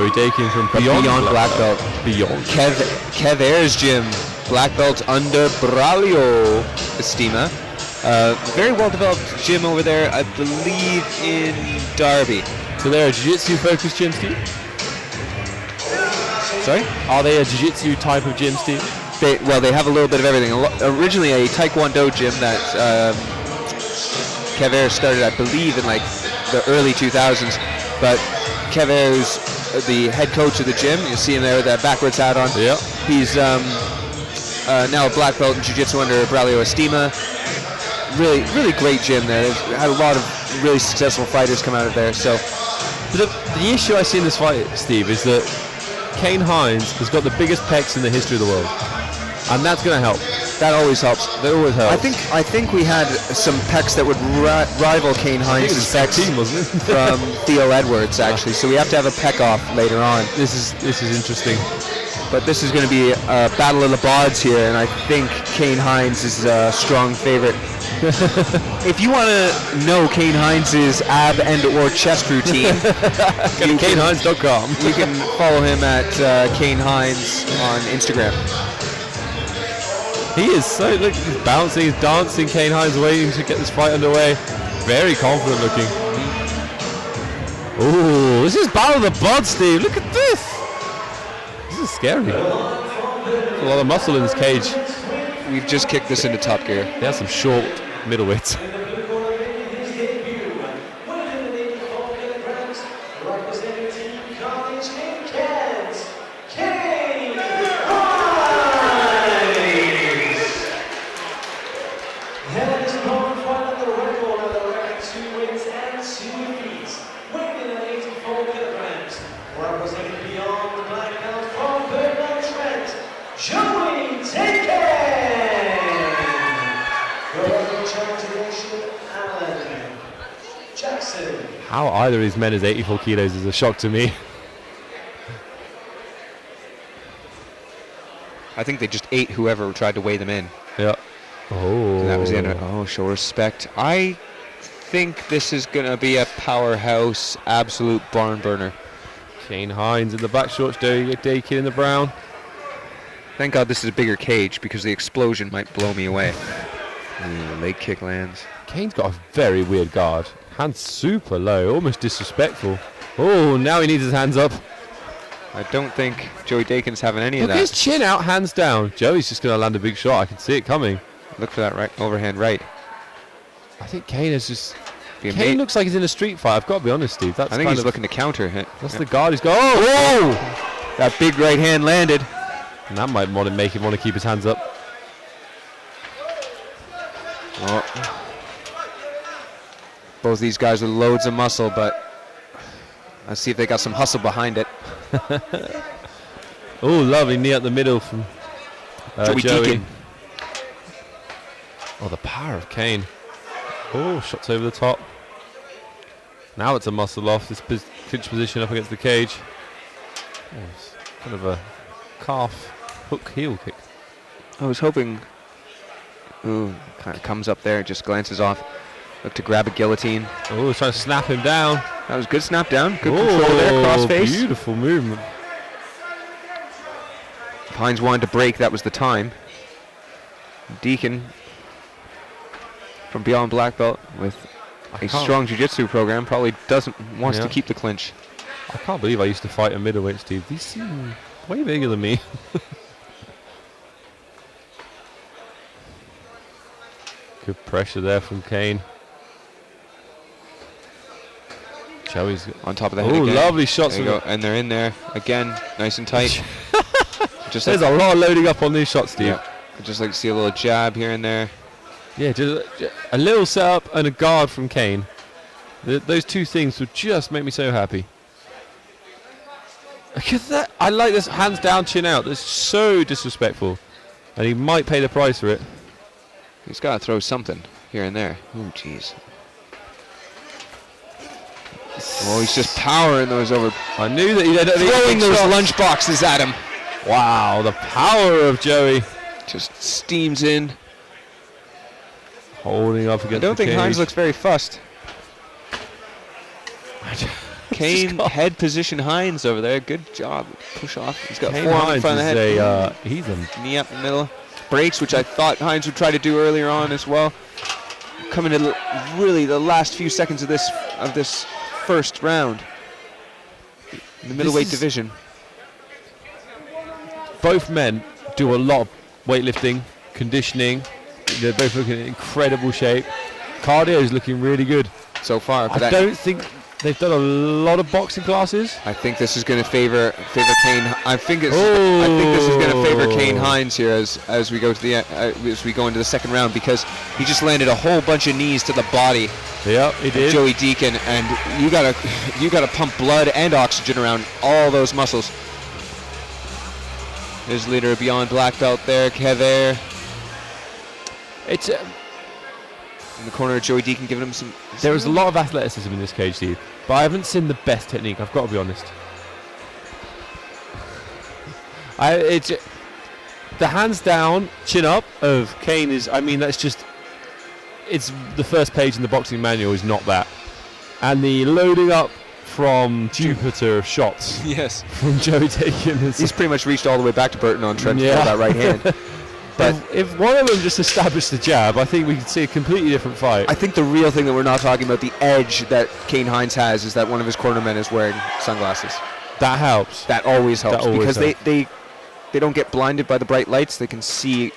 Joey Dakin from Beyond Black Belt. Beyond. Kev Ayres gym, Black Belt under Braulio Estima. Very well developed gym over there, I believe in Derby. So they're a jiu-jitsu focused gym, Steve? Sorry? Are they a jiu-jitsu type of gym, Steve? They have a little bit of everything. Originally a Taekwondo gym that Kev Ayres started, I believe, in like the early 2000s. But Kev Ayres, the head coach of the gym, you see him there with that backwards hat on. Yeah. He's now a black belt in jiu-jitsu under Braulio Estima. Really, really great gym there. They've had a lot of really successful fighters come out of there. So the issue I see in this fight, Steve, is that Kain Hinds has got the biggest pecs in the history of the world, and that's going to help. That always helps. That always helps. I think we had some pecs that would rival Kain Hinds' pecs wasn't it? from Theo Edwards, actually. So we have to have a pec off later on. This is interesting. But this is going to be a battle of the bods here, and I think Kain Hinds is a strong favorite. If you want to know Kain Hinds' ab and or chest routine, KainHinds.com. You can follow him at Kain Hinds on Instagram. He is so, look, he's bouncing, he's dancing. Kain Hinds waiting to get this fight underway. Very confident looking. Oh, this is battle of the buds, Steve. Look at this. This is scary. A lot of muscle in this cage. We've just kicked this into top gear. He has some short middleweights. How either of these men is 84 kilos is a shock to me. I think they just ate whoever tried to weigh them in. Yeah. Oh. And that was the end of it. Oh, show respect. I think this is going to be a powerhouse, absolute barn burner. Kain Hinds in the black shorts, Dakin in the brown. Thank God this is a bigger cage because the explosion might blow me away. Leg kick lands. Kane's got a very weird guard. Hands super low, almost disrespectful. Oh, now he needs his hands up. I don't think Joey Dakin's having any of that. Look his chin out, hands down. Joey's just going to land a big shot. I can see it coming. Look for that right overhand right. I think Kain is just... Kain looks like he's in a street fight. I've got to be honest, Steve. That's I think he's looking to counter. That's the guard he's got. Oh! That big right hand landed. And that might make him want to keep his hands up. Oh. Both these guys with loads of muscle, but let's see if they got some hustle behind it. Oh, lovely knee up the middle from Joey. Dakin. Oh, the power of Kain. Oh, shots over the top. Now it's a muscle off. This clinch position up against the cage. Oh, it's kind of a calf hook heel kick. I was hoping. Ooh, kind of comes up there, just glances off. Look to grab a guillotine. Oh, trying to snap him down. That was good snap down. Good control there, cross face. Beautiful movement. If Hinds wanted to break, that was the time. Dakin from Beyond Black Belt with a strong jiu-jitsu program probably wants to keep the clinch. I can't believe I used to fight a middleweight, Steve. These seem way bigger than me. Good pressure there from Kain. Joey's on top of the head. Oh, lovely shots. There you go. And they're in there again, nice and tight. Just there's a lot of loading up on these shots, Steve. Yeah. I'd just like to see a little jab here and there. Yeah, just a little setup and a guard from Kain. Those two things would just make me so happy. Look at that. I like this hands down, chin out. That's so disrespectful. And he might pay the price for it. He's got to throw something here and there. Oh, jeez. Oh, he's just powering those over. I knew that he'd throwing those lunch boxes at him. Wow, the power of Joey. Just steams in. Holding up against the cage. I don't think Hinds looks very fussed. Kain head position Hinds over there. Good job. Push off. He's got Kain forearm in Hinds front of the head. he's a Knee up in the middle. Breaks, which I thought Hinds would try to do earlier on as well. Coming in really the last few seconds of this first round. In the middleweight division. Both men do a lot of weightlifting, conditioning. They're both looking in incredible shape. Cardio is looking really good So far. I don't think they've done a lot of boxing classes. I think this is going to favor Kain. I think this is going to favor Kain Hinds here as we go to the as we go into the second round, because he just landed a whole bunch of knees to the body. Yep, he did. Joey Dakin, and you gotta pump blood and oxygen around all those muscles. There's leader beyond black belt there, Kever. It's in the corner of Joey Dakin giving him some. There is a lot of athleticism in this cage, Steve, but I haven't seen the best technique. I've got to be honest. It's the hands down, chin up of Kain is. I mean, that's just. It's the first page in the boxing manual is not that, and the loading up from Jupiter of shots. Yes. From Joey Dakin. He's pretty much reached all the way back to Burton on trying to throw that right hand. But if one of them just established the jab, I think we could see a completely different fight. I think the real thing that we're not talking about, the edge that Kain Hinds has, is that one of his cornermen is wearing sunglasses. That helps. That always helps, because helps. they don't get blinded by the bright lights. They can see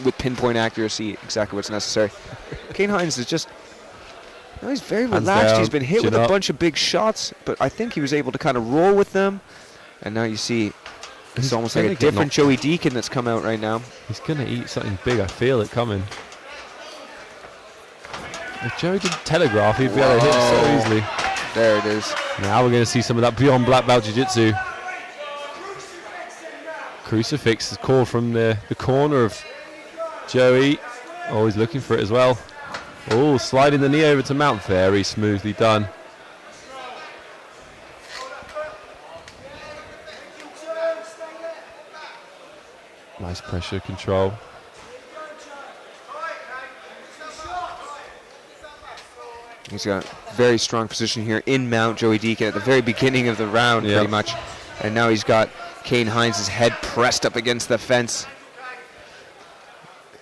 with pinpoint accuracy exactly what's necessary. Kain Hinds is just, he's very relaxed. He's been hit with a bunch of big shots, but I think he was able to kind of roll with them. And now you see it's almost like a different Joey Dakin that's come out right now. He's going to eat something big. I feel it coming. If Joey didn't telegraph, he'd be able to hit so easily. There it is. Now we're going to see some of that beyond black belt jiu-jitsu. Crucifix is called from the corner of Joey. Always looking for it as well. Oh, sliding the knee over to mount. Very smoothly done. Nice pressure control. He's got very strong position here in mount, Joey Dakin, at the very beginning of the round, pretty much. And now he's got Kain Hinds' head pressed up against the fence.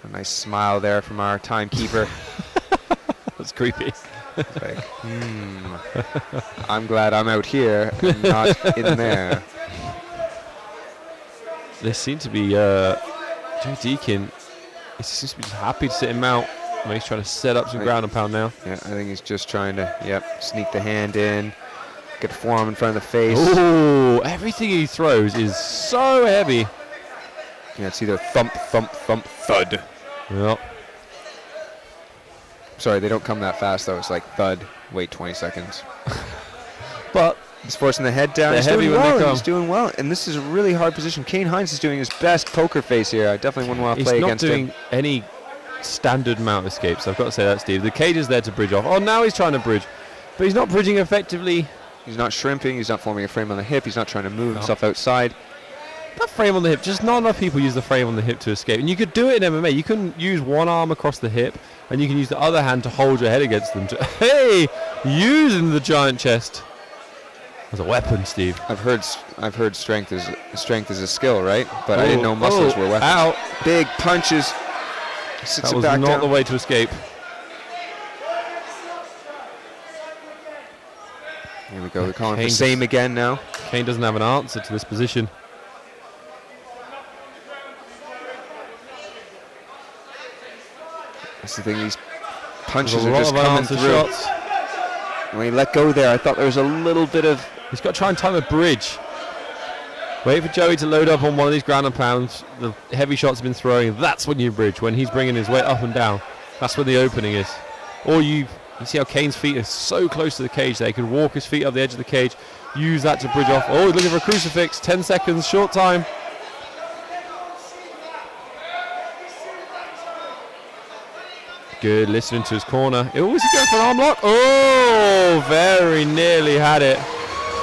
A nice smile there from our timekeeper. That's creepy. Like, I'm glad I'm out here and not in there. There seems to be Joe Dakin. He seems to be just happy to sit in mount. Well, he's trying to set up some ground and pound now. Yeah, I think he's just trying to, sneak the hand in, get the forearm in front of the face. Oh, everything he throws is so heavy. Yeah, it's either thump, thump, thump, thud. Yep. Sorry, they don't come that fast though. It's like thud. Wait 20 seconds. But he's forcing the head down. He's doing well. He's doing well, and this is a really hard position. Kain Hinds is doing his best poker face here. I definitely wouldn't want to play against him. He's not doing any standard mount escapes. I've got to say that, Steve. The cage is there to bridge off. Oh, now he's trying to bridge, but he's not bridging effectively. He's not shrimping. He's not forming a frame on the hip. He's not trying to move himself outside. That frame on the hip, just not enough people use the frame on the hip to escape. And you could do it in MMA. You can use one arm across the hip, and you can use the other hand to hold your head against them. Hey, using the giant chest as a weapon, Steve. I've heard strength is a skill, right? But I didn't know muscles were weapons. Out. Big punches. Sits that was back not down. The way to escape. Here we go. They're calling for same again now. Kain doesn't have an answer to this position. That's the thing. These punches are just coming through. Shots. When he let go there, I thought there was a little bit of. He's got to try and time a bridge. Wait for Joey to load up on one of these ground and pounds. The heavy shots have been throwing. That's when you bridge. When he's bringing his weight up and down, that's when the opening is. Or you see how Kane's feet are so close to the cage there. He could walk his feet up the edge of the cage, use that to bridge off. Oh, he's looking for a crucifix. 10 seconds, short time. Good, listening to his corner. Oh, is he going for an arm lock? Oh, very nearly had it.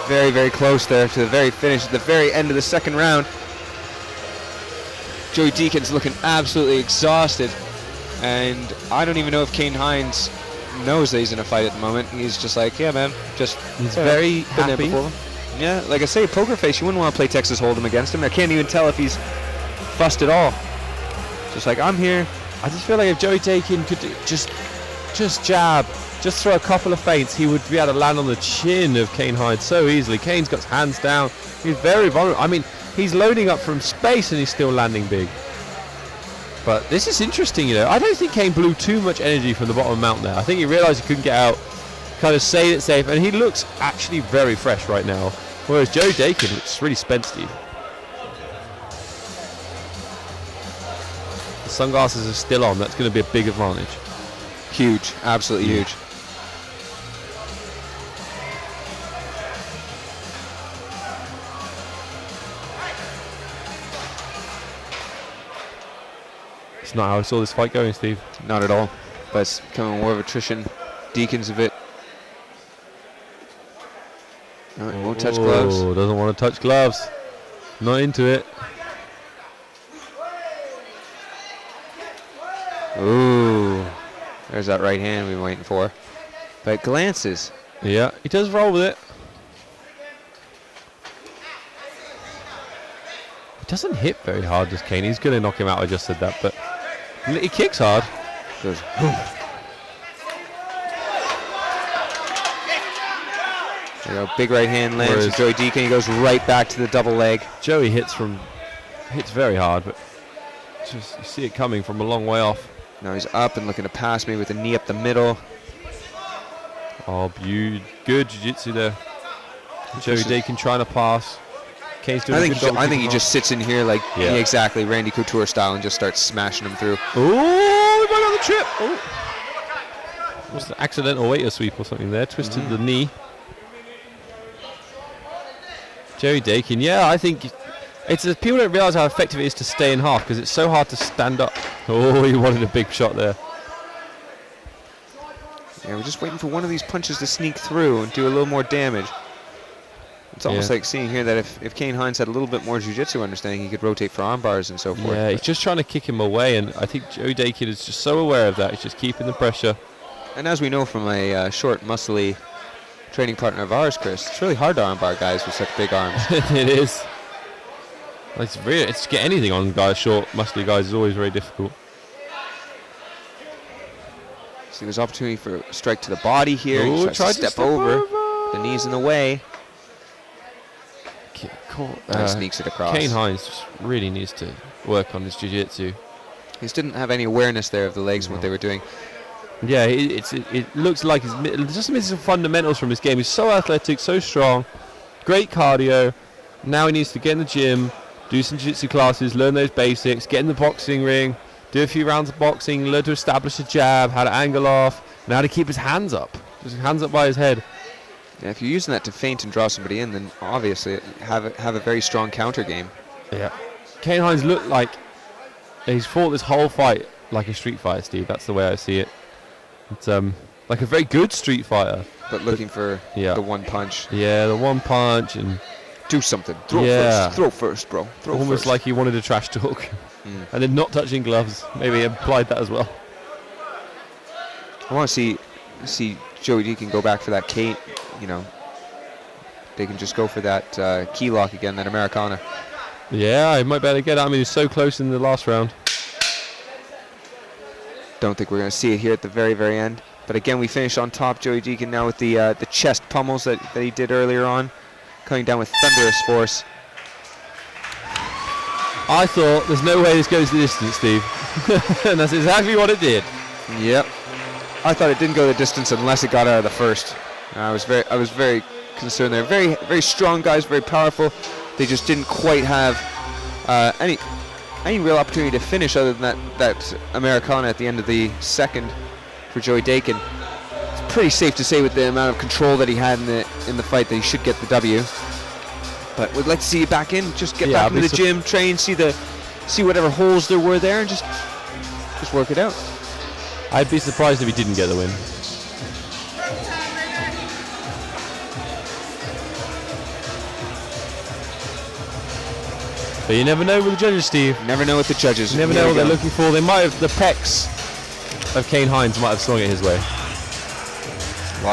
Very, very close there to the very finish, at the very end of the second round. Joey Dakin's looking absolutely exhausted. And I don't even know if Kain Hinds knows that he's in a fight at the moment. He's just like, yeah, man, just He's very been there happy. before. Yeah, like I say, poker face. You wouldn't want to play Texas Hold'em against him. I can't even tell if he's fussed at all. Just like, I'm here. I just feel like if Joey Dakin could just jab, just throw a couple of feints, he would be able to land on the chin of Kain Hinds so easily. Kane's got his hands down. He's very vulnerable. I mean, he's loading up from space and he's still landing big. But this is interesting, you know. I don't think Kain blew too much energy from the bottom of the mountain there. I think he realised he couldn't get out, kind of stayed it safe, and he looks actually very fresh right now. Whereas Joey Dakin looks really spent, Steve. The sunglasses are still on. That's going to be a big advantage. Huge, absolutely huge. It's not how I saw this fight going, Steve. Not at all. But it's becoming more of attrition. Dakin's a bit. No, he won't touch gloves. Doesn't want to touch gloves. Not into it. Ooh. There's that right hand we've been waiting for. But glances. Yeah, he does roll with it. He doesn't hit very hard, does Kain. He's going to knock him out, I just said that, but he kicks hard. Goes, there you go, big right hand lands from Joey Dakin. He goes right back to the double leg. Joey hits very hard, but just you see it coming from a long way off. Now he's up and looking to pass me with a knee up the middle. Oh, good jiu-jitsu there. Joey Dakin trying to pass. Kane's doing a good job. I think he just sits in here like exactly Randy Couture style and just starts smashing him through. Oh, he went on the trip. Oh. Was an accidental waiter sweep or something there. Twisted the knee. Joey Dakin, yeah, I think it's people don't realise how effective it is to stay in half because it's so hard to stand up. Oh, he wanted a big shot there. Yeah, we're just waiting for one of these punches to sneak through and do a little more damage. It's almost like seeing here that if Kain Hinds had a little bit more jiu-jitsu understanding, he could rotate for arm bars and so forth. Yeah, he's just trying to kick him away, and I think Joey Dakin is just so aware of that. He's just keeping the pressure. And as we know from a short, muscly training partner of ours, Chris, it's really hard to armbar guys with such big arms. It is. It's to get anything on guys, short, muscly guys is always very difficult. So there's opportunity for a strike to the body here. Ooh, he tries to step over. The knee's in the way. Sneaks it across. Kain Hinds just really needs to work on his jiu-jitsu. He just didn't have any awareness there of the legs and what they were doing. Yeah, it looks like he's just missing some fundamentals from his game. He's so athletic, so strong, great cardio. Now he needs to get in the gym, do some jiu-jitsu classes, learn those basics, get in the boxing ring, do a few rounds of boxing, learn to establish a jab, how to angle off, and how to keep his hands up. Just hands up by his head. Yeah, if you're using that to feint and draw somebody in, then obviously have a very strong counter game. Yeah. Kain Hinds looked like he's fought this whole fight like a street fighter, Steve. That's the way I see it. It's like a very good street fighter. But looking for the one punch. Yeah, the one punch and do something. Throw first. Throw first, bro. Throw almost first. like he wanted a trash talk. And then not touching gloves. Maybe implied that as well. I want to see Joey Dakin go back for that Kain. You know, they can just go for that key lock again, that Americana. Yeah, he might be able to get it. I mean, he's so close in the last round. Don't think we're going to see it here at the very, very end. But again, we finish on top. Joey Dakin now with the chest pummels that he did earlier on, coming down with thunderous force. I thought there's no way this goes the distance, Steve. And that's exactly what it did. Yep. I thought it didn't go the distance unless it got out of the first. I was very concerned there. Very, very strong guys, very powerful. They just didn't quite have any real opportunity to finish other than that Americana at the end of the second for Joey Dakin. It's pretty safe to say with the amount of control that he had in the fight that he should get the W. But we'd like to see you back in. Just get back into the gym, train, see whatever holes there were there, and just work it out. I'd be surprised if he didn't get the win. But you never know with the judges, Steve. Never know with the judges. You never know what they're looking for. They might have, the pecs of Kain Hinds might have swung it his way. A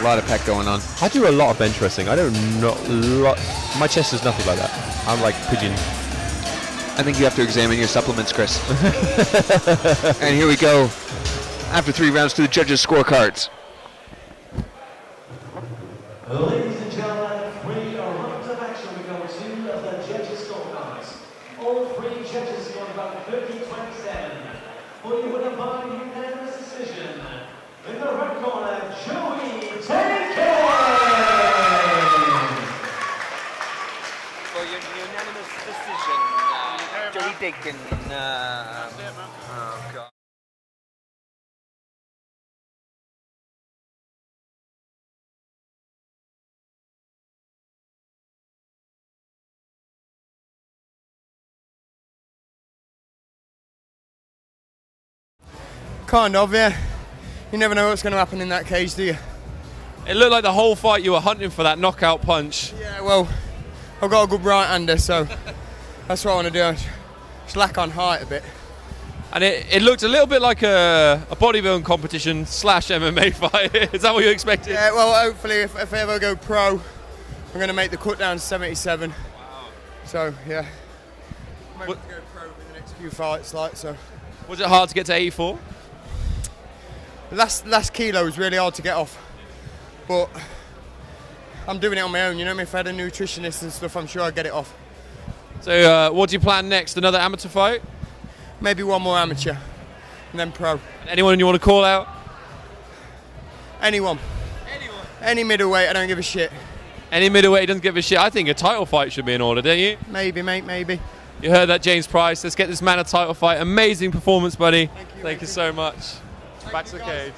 lot of pec going on. I do a lot of bench pressing. I don't my chest is nothing like that. I'm like pigeon. I think you have to examine your supplements, Chris. And here we go. After 3 rounds to the judges' scorecards. Ladies and gentlemen, 3 rounds of action. We go to the judges' scorecards. All 3 judges scored about 30-27. For you with a by unanimous decision. In the red corner, Dakin. For your unanimous decision, Dakin. Oh, God. Kind of, yeah. You never know what's going to happen in that cage, do you? It looked like the whole fight you were hunting for that knockout punch. Yeah, well, I've got a good right-hander, so that's what I want to do. Just lack on height a bit. And it looked a little bit like a bodybuilding competition / MMA fight. Is that what you expected? Yeah, well, hopefully, if I ever go pro, I'm going to make the cut down to 77. Wow. So, yeah. I'm hoping to go pro in the next few fights, so. Was it hard to get to 84? Last kilo was really hard to get off, but I'm doing it on my own. You know, if I had a nutritionist and stuff, I'm sure I'd get it off. So, what do you plan next? Another amateur fight? Maybe one more amateur, and then pro. Anyone you want to call out? Anyone. Any middleweight, I don't give a shit. Any middleweight doesn't give a shit. I think a title fight should be in order, don't you? Maybe, mate, maybe. You heard that, James Price. Let's get this man a title fight. Amazing performance, buddy. Thank you Thank you so much. Back to the cage.